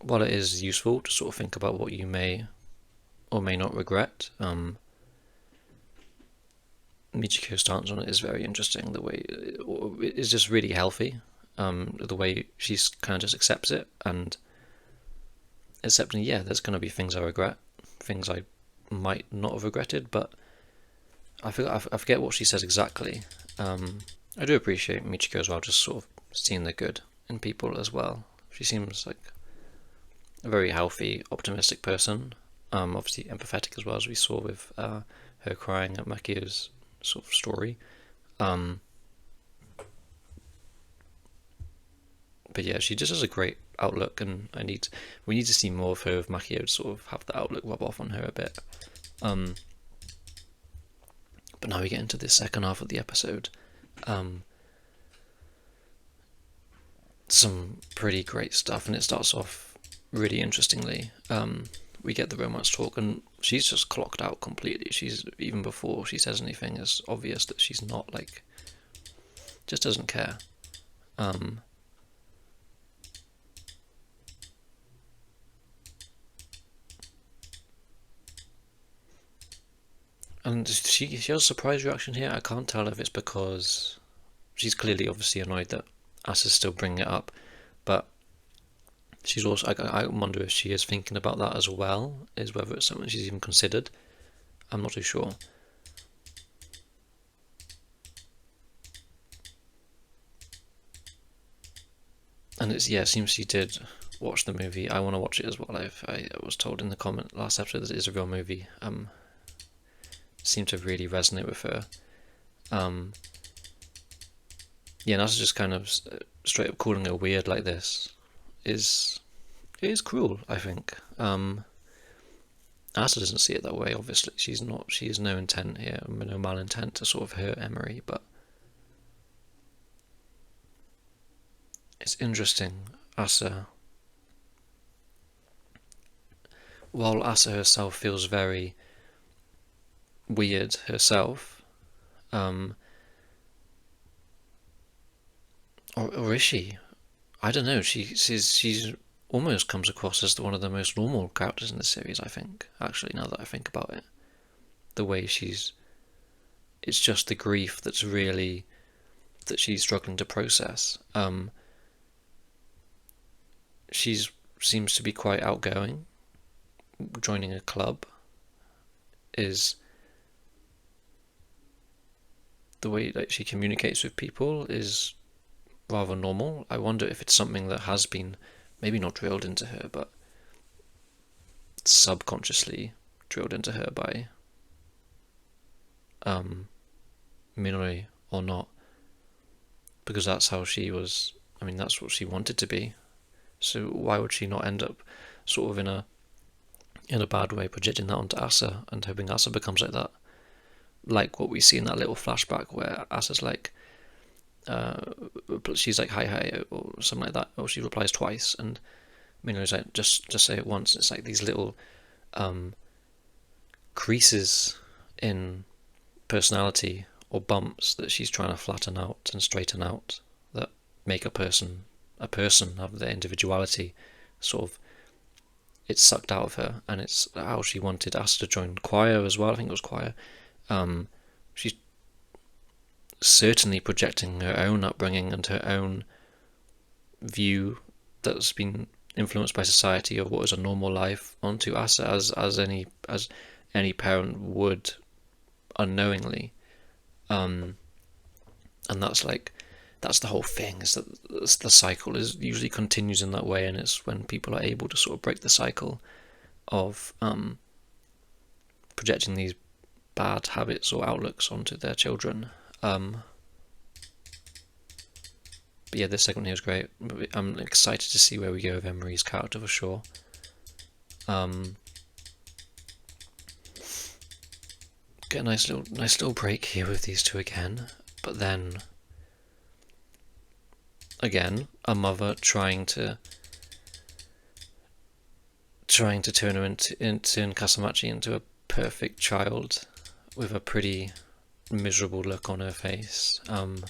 While it is useful to sort of think about what you may or may not regret, Michiko's stance on it is very interesting. The way it is just really healthy. The way she's kind of just accepts it, and accepting, yeah, there's going to be things I regret, things I might not have regretted, but I forget what she says exactly. I do appreciate Michiko as well, just sort of seeing the good in people as well. She seems like a very healthy, optimistic person. Obviously empathetic as well, as we saw with her crying at Makio's sort of story. But yeah, she just has a great outlook, and we need to see more of her with Makio to sort of have the outlook rub off on her a bit. But now we get into the second half of the episode. Some pretty great stuff, and it starts off really interestingly. We get the romance talk, and she's just clocked out completely. She's, even before she says anything, it's obvious that she's not, like, just doesn't care. And she has a surprise reaction here. I can't tell if it's because she's clearly obviously annoyed that Asa's still bringing it up, but she's also, I wonder if she is thinking about that as well, is whether it's something she's even considered. I'm not too sure. And it seems she did watch the movie. I want to watch it as well. I was told in the comment last episode that it is a real movie. Seemed to really resonate with her. Yeah, and that's just kind of straight up calling her weird like this is cruel, I think. Asa doesn't see it that way, obviously. She has no intent here, no malintent to sort of hurt Emiri, but it's interesting. While Asa herself feels very weird herself, or is she? I don't know. She's almost comes across as one of the most normal characters in the series, I think. Actually, now that I think about it, the way it's just the grief that she's struggling to process. She seems to be quite outgoing. Joining a club is the way that she communicates with people is rather normal. I wonder if it's something that has been maybe not drilled into her, but subconsciously drilled into her by Minori or not, because that's how she was. I mean, that's what she wanted to be. So why would she not end up sort of in a bad way projecting that onto Asa and hoping Asa becomes like that? Like what we see in that little flashback where Asa's like, she's like hi or something like that, or she replies twice, and Minori's like just say it once. It's like these little creases in personality or bumps that she's trying to flatten out and straighten out that make a person have their individuality sort of, it's sucked out of her. And it's how she wanted Asa to join choir as well. I think it was choir. She's certainly projecting her own upbringing and her own view that's been influenced by society of what is a normal life onto Asa, as any parent would unknowingly. And And that's the whole thing, is that the cycle is usually continues in that way, and it's when people are able to sort of break the cycle of projecting these bad habits or outlooks onto their children. But yeah, this segment here is great. I'm excited to see where we go with Emiri's character for sure. Get a nice little break here with these two again, but then again a mother trying to turn her into Kasamachi into a perfect child with a pretty miserable look on her face, and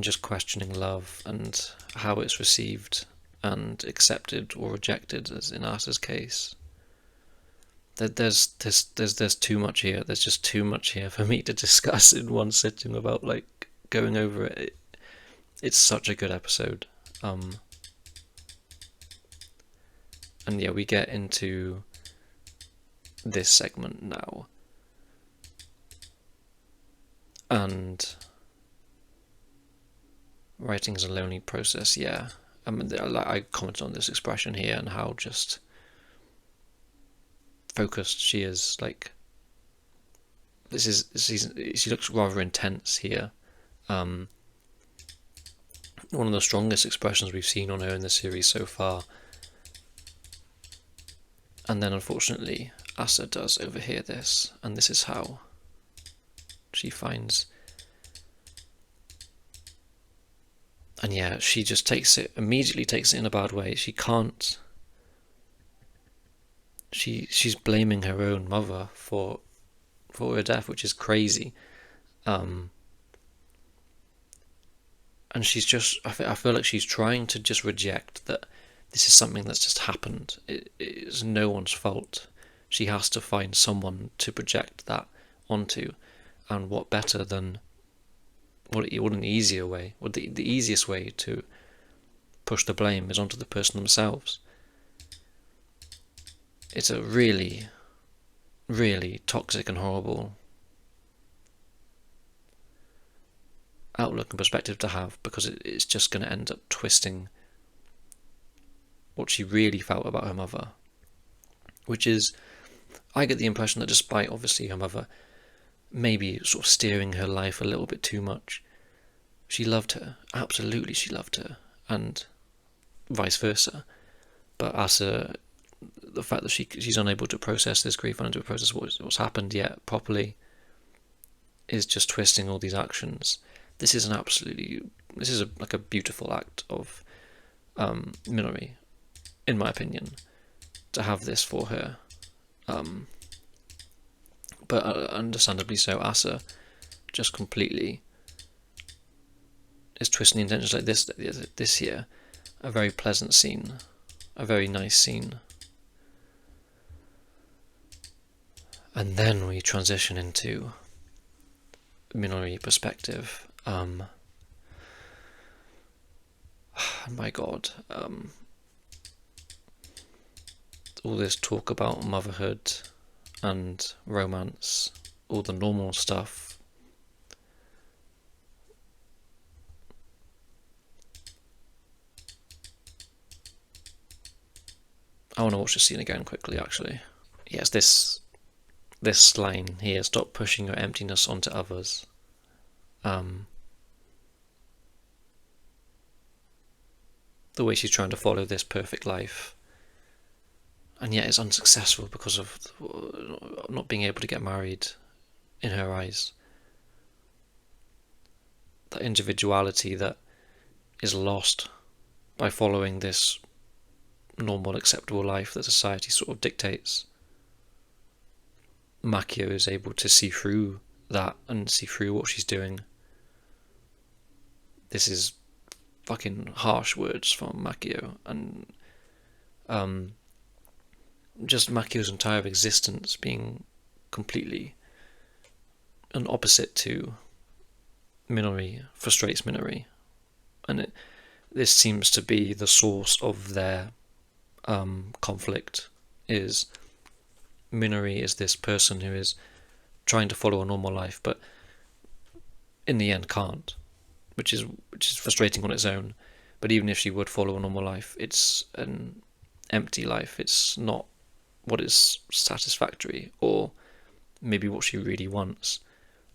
just questioning love and how it's received and accepted or rejected, as in Asa's case. There's too much here. There's just too much here for me to discuss in one sitting about like going over it. It's such a good episode. And yeah, we get into this segment now. And writing is a lonely process, yeah. I mean, I commented on this expression here and how just focused she is. Like, she looks rather intense here. One of the strongest expressions we've seen on her in the series so far. And then unfortunately Asa does overhear this, and this is how she finds. And yeah, she just immediately takes it in a bad way. She can't. She's blaming her own mother for her death, which is crazy. And she's just, I feel like she's trying to just reject that this is something that's just happened. It is no one's fault. She has to find someone to project that onto, and what better than what an easier way, or the easiest way to push the blame is onto the person themselves. It's a really, really toxic and horrible outlook and perspective to have, because it's just going to end up twisting what she really felt about her mother, which is, I get the impression that despite obviously her mother maybe sort of steering her life a little bit too much, she loved her, absolutely she loved her, and vice versa. But Asa, the fact that she's unable to process this grief, unable to process what's happened yet properly, is just twisting all these actions. This is like a beautiful act of Minori, in my opinion, to have this for her. But understandably so, Asa just completely is twisting the intentions like this here. A very pleasant scene, a very nice scene. And then we transition into Minori perspective. My God, all this talk about motherhood and romance, all the normal stuff. I want to watch this scene again quickly, actually. Yes, this line here, stop pushing your emptiness onto others. The way she's trying to follow this perfect life, and yet it's unsuccessful because of not being able to get married in her eyes. That individuality that is lost by following this normal, acceptable life that society sort of dictates. Makio is able to see through that and see through what she's doing. This is fucking harsh words from Makio, and just Makio's entire existence being completely an opposite to Minori frustrates Minori, and this seems to be the source of their conflict. Is Minori is this person who is trying to follow a normal life, but in the end can't, which is frustrating on its own. But even if she would follow a normal life, it's an empty life. It's not what is satisfactory, or maybe what she really wants.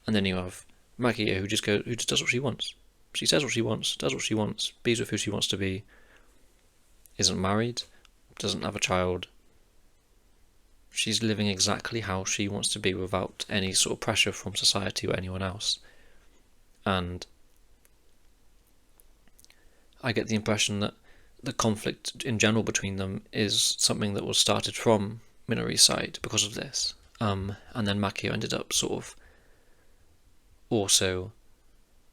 And then you have Makio, who just does what she wants. She says what she wants, does what she wants, be with who she wants to be, isn't married, doesn't have a child. She's living exactly how she wants to be without any sort of pressure from society or anyone else. And I get the impression that the conflict in general between them is something that was started from Minori's side because of this. And then Makio ended up sort of also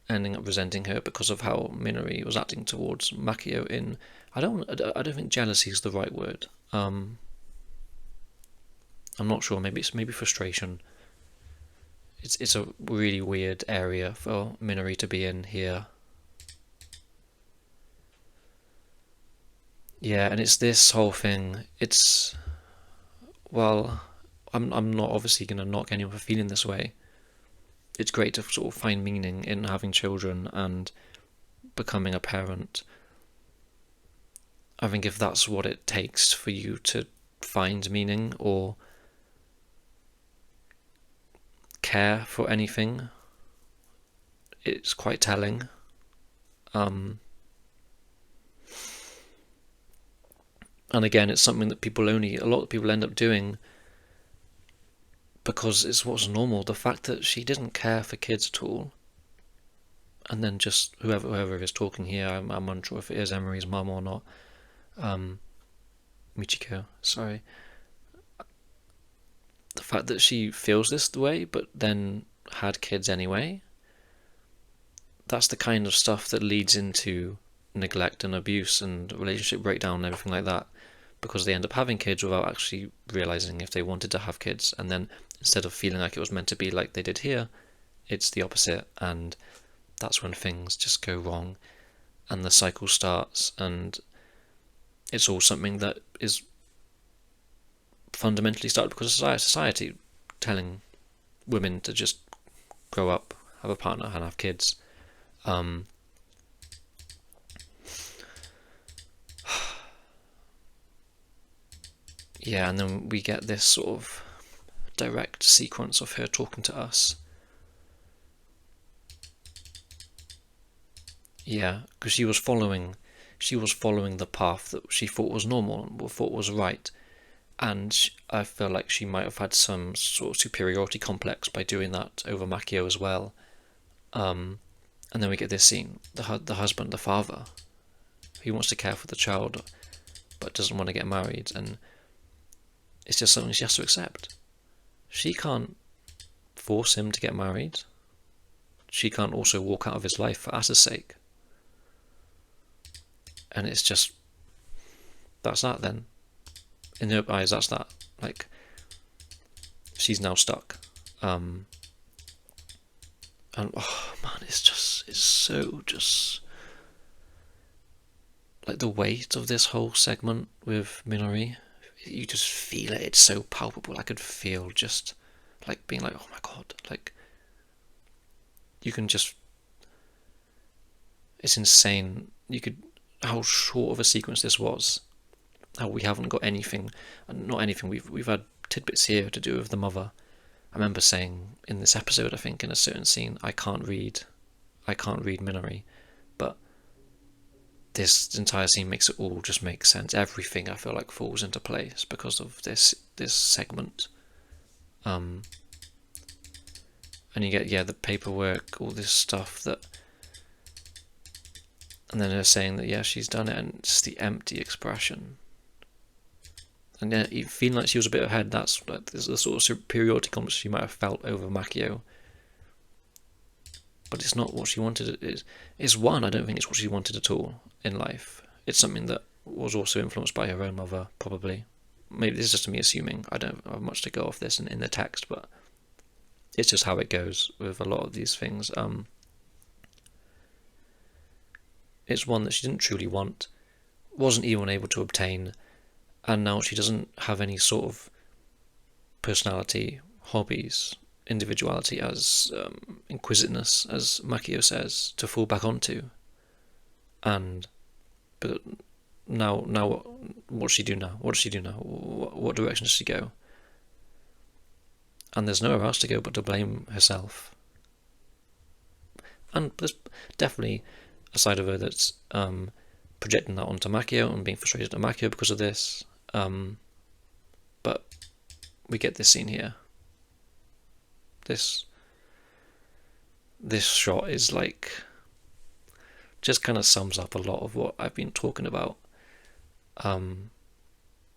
ending up resenting her because of how Minori was acting towards Makio in, I don't think jealousy is the right word. I'm not sure, maybe frustration. It's a really weird area for Minori to be in here. Yeah, and it's this whole thing. It's, well, I'm not obviously going to knock anyone for feeling this way. It's great to sort of find meaning in having children and becoming a parent. I think if that's what it takes for you to find meaning or care for anything, it's quite telling. And again, it's something that a lot of people end up doing because it's what's normal. The fact that she didn't care for kids at all, and then just whoever is talking here, I'm unsure if it is Emiri's mum or not. Michiko, sorry. The fact that she feels this way, but then had kids anyway, that's the kind of stuff that leads into neglect and abuse and relationship breakdown and everything like that, because they end up having kids without actually realizing if they wanted to have kids, and then instead of feeling like it was meant to be like they did here, it's the opposite, and that's when things just go wrong and the cycle starts, and it's all something that is fundamentally started because of society telling women to just grow up, have a partner and have kids. Yeah, and then we get this sort of direct sequence of her talking to us. Yeah, because she was following the path that she thought was normal and thought was right, and I feel like she might have had some sort of superiority complex by doing that over Makio as well. And then we get this scene: the husband, the father, he wants to care for the child, but doesn't want to get married, and it's just something she has to accept. She can't force him to get married. She can't also walk out of his life for Asa's sake. And it's just, that's that then. In her eyes, that's that. Like, she's now stuck. And oh man, it's so just, like the weight of this whole segment with Minori, you just feel it. It's so palpable. I could feel just like being like, oh my god, like you can just, it's insane. How short of a sequence this was, how we haven't got anything, not anything, we've had tidbits here to do with the mother. I remember saying in this episode, I think in a certain scene, I can't read Minori, but this entire scene makes it all just make sense. Everything I feel like falls into place because of this segment. And you get the paperwork, all this stuff that, and then her saying that she's done it, and it's the empty expression. And then feeling like she was a bit ahead, that's like the sort of superiority complex she might have felt over Makio. But it's not what she wanted. It's one, I don't think it's what she wanted at all in life. It's something that was also influenced by her own mother, probably. Maybe this is just me assuming. I don't have much to go off this in the text, but it's just how it goes with a lot of these things. It's one that she didn't truly want, wasn't even able to obtain, and now she doesn't have any sort of personality, hobbies, individuality, as inquisitiveness, as Makio says, to fall back onto. But now, what does she do now? What does she do now? What direction does she go? And there's nowhere else to go but to blame herself. And there's definitely a side of her that's projecting that onto Makio and being frustrated at Makio because of this. But we get this scene here. This shot is like, just kind of sums up a lot of what I've been talking about, and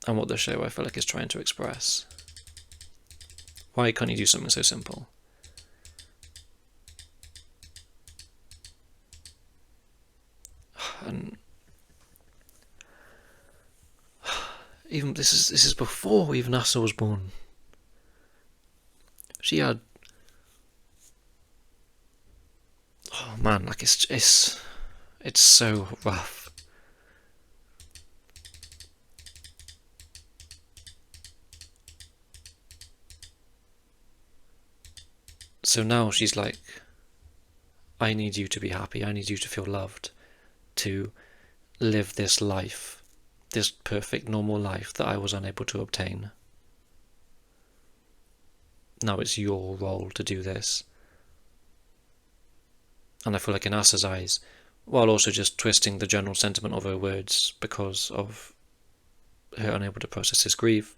what the show, I feel like, is trying to express. Why can't you do something so simple? And even this is before even Asa was born. She had, oh man, like it's so rough. So now she's like, I need you to be happy, I need you to feel loved, to live this life, this perfect normal life that I was unable to obtain. Now it's your role to do this. And I feel like in Asa's eyes, while also just twisting the general sentiment of her words because of her unable to process his grief,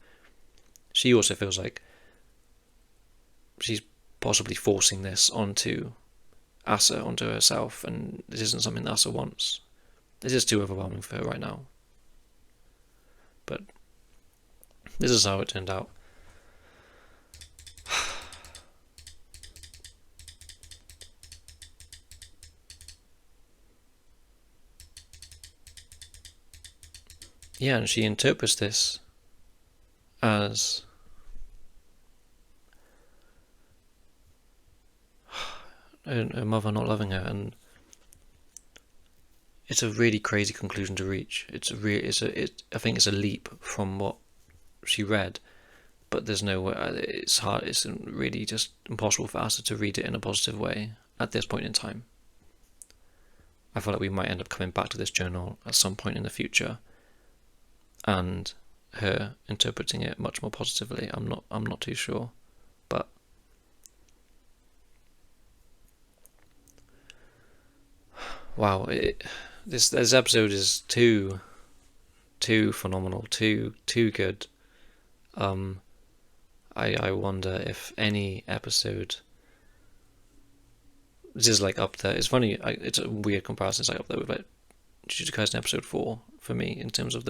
she also feels like she's possibly forcing this onto Asa, onto herself, and this isn't something that Asa wants. This is too overwhelming for her right now. But this is how it turned out. Yeah, and she interprets this as her mother not loving her, and it's a really crazy conclusion to reach. I think it's a leap from what she read, but there's no way. It's hard. It's really just impossible for Asa to read it in a positive way at this point in time. I feel like we might end up coming back to this journal at some point in the future, and her interpreting it much more positively. I'm not too sure, but wow, this episode is too phenomenal, too good. I wonder if any episode, this is like up there. It's funny, it's a weird comparison. It's like up there with like Jujutsu Kaisen episode 4 for me in terms of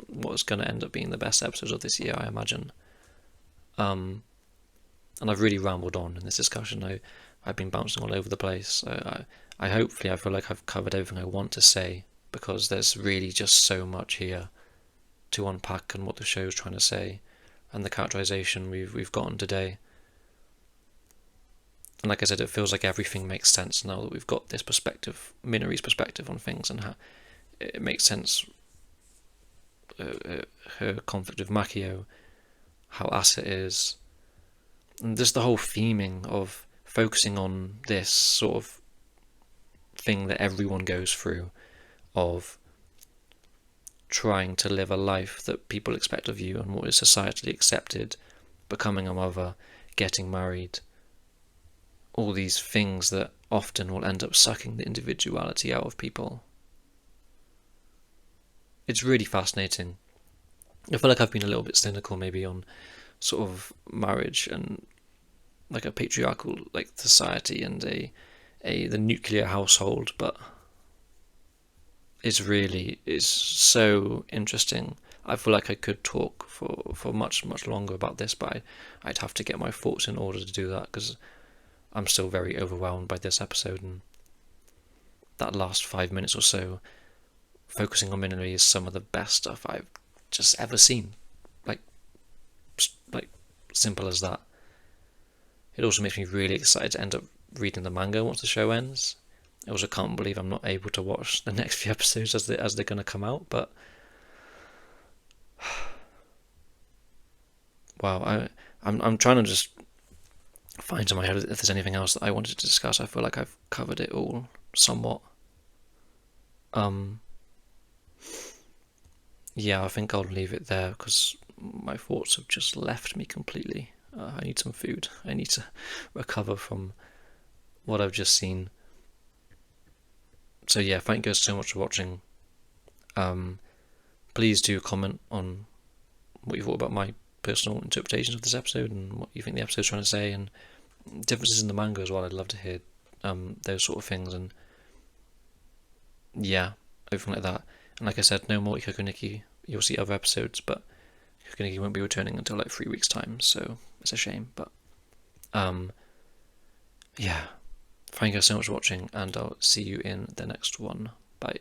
what's going to end up being the best episodes of this year, I imagine. And I've really rambled on in this discussion. I've been bouncing all over the place. I hopefully, I feel like I've covered everything I want to say, because there's really just so much here to unpack and what the show's trying to say, and the characterization we've gotten today. And like I said, it feels like everything makes sense now that we've got this perspective, Minori's perspective on things, and how it makes sense. Her conflict with Makio, how Asa is, and just the whole theming of focusing on this sort of thing that everyone goes through, of trying to live a life that people expect of you and what is societally accepted, becoming a mother, getting married, all these things that often will end up sucking the individuality out of people. It's really fascinating. I feel like I've been a little bit cynical maybe on sort of marriage and like a patriarchal like society and the nuclear household, but it's so interesting. I feel like I could talk for much longer about this, but I'd have to get my thoughts in order to do that, because I'm still very overwhelmed by this episode, and that last 5 minutes or so focusing on Minori is some of the best stuff I've just ever seen. Like simple as that. It also makes me really excited to end up reading the manga once the show ends. I also can't believe I'm not able to watch the next few episodes as they're going to come out, but wow, I'm trying to just find in my head if there's anything else that I wanted to discuss. I feel like I've covered it all somewhat. Yeah, I think I'll leave it there because my thoughts have just left me completely. I need some food. I need to recover from what I've just seen. So yeah, thank you guys so much for watching. Please do comment on what you thought about my personal interpretations of this episode and what you think the episode's trying to say, and differences in the manga as well. I'd love to hear those sort of things, and yeah, everything like that. And like I said, no more Ikoku Nikki. You'll see other episodes, but Ikoku Nikki won't be returning until like 3 weeks' time, so it's a shame. But yeah, thank you guys so much for watching, and I'll see you in the next one. Bye.